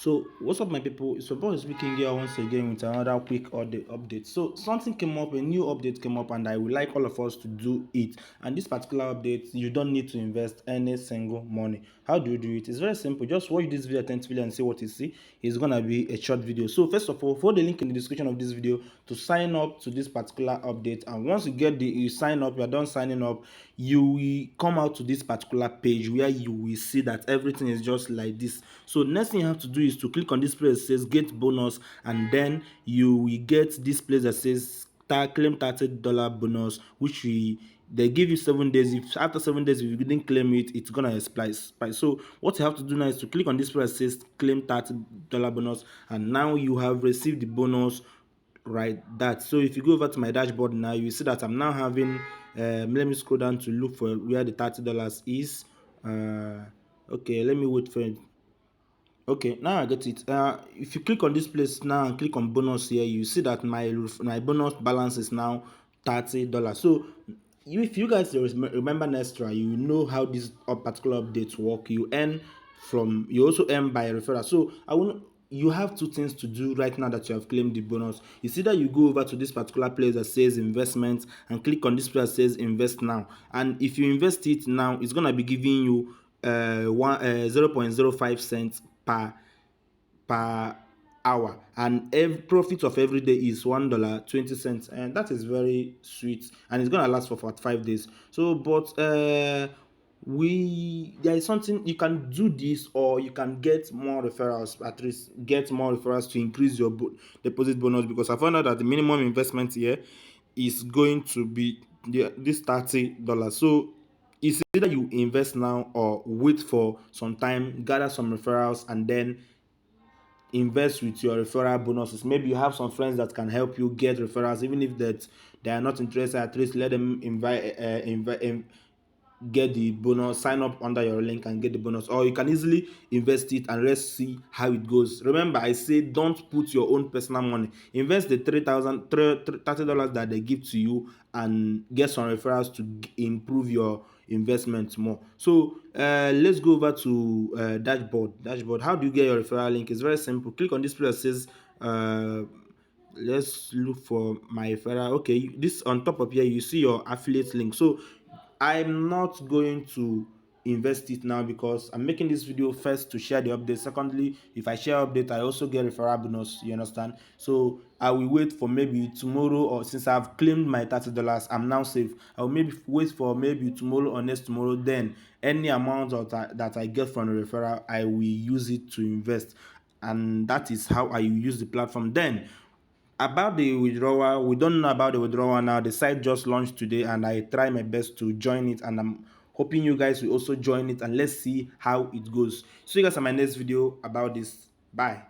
So what's up, my people? It's your boy speaking here once again with another quick update. So something came up, a new update came up, and I would like all of us to do it. And this particular update, you don't need to invest any single money. How do you do it? It's very simple. Just watch this video attentively and see what you see. It's gonna be a short video. So first of all, follow the link in the description of this video to sign up to this particular update. And once you sign up, you're done signing up, you will come out to this particular page where you will see that everything is just like this. So next thing you have to do is to click on this place that says get bonus, and then you will get this place that says claim $30 bonus, which they give you 7 days. If after 7 days if you didn't claim it, it's gonna expire. So what you have to do now is to click on this place that says claim $30 bonus, and now you have received the bonus right that. So if you go over to my dashboard now, you see that I'm now having let me scroll down to look for where the $30 is. Okay, let me wait for it. Okay, now I get it. If you click on this place now and click on bonus here, you see that my bonus balance is now $30. So if you guys remember Nestra, you know how this particular updates work. You also earn by referral. So you have two things to do right now that you have claimed the bonus. It's either you go over to this particular place that says investment and click on this place that says invest now, and if you invest it now, it's gonna be giving you 0.05 cents per hour, and every profit of every day is $1.20, and that is very sweet, and it's gonna last for 45 days. So but there is something you can do this, or you can get more referrals, at least get more referrals to increase your deposit bonus, because I found out that the minimum investment here is going to be this $30. So it's either you invest now or wait for some time, gather some referrals, and then invest with your referral bonuses. Maybe you have some friends that can help you get referrals, even if that they are not interested. At least let them get the bonus, sign up under your link and get the bonus, or you can easily invest it and let's see how it goes. Remember, I say don't put your own personal money. Invest the $30 that they give to you and get some referrals to improve your investment more. So let's go over to dashboard. How do you get your referral link? It's very simple. Click on this place that says let's look for my referral. Okay, this on top of here you see your affiliate link. So I'm not going to invest it now because I'm making this video first to share the update. Secondly, if I share update, I also get referral bonus. You understand? So I will wait for maybe tomorrow, or since I've claimed my $30, I'm now safe. I will maybe wait for maybe tomorrow or next tomorrow. Then any amount that I get from the referral, I will use it to invest, and that is how I use the platform. Then about the withdrawal, we don't know about the withdrawal now. The site just launched today, and I try my best to join it, and I'm hoping you guys will also join it, and let's see how it goes. See you guys in my next video about this. Bye.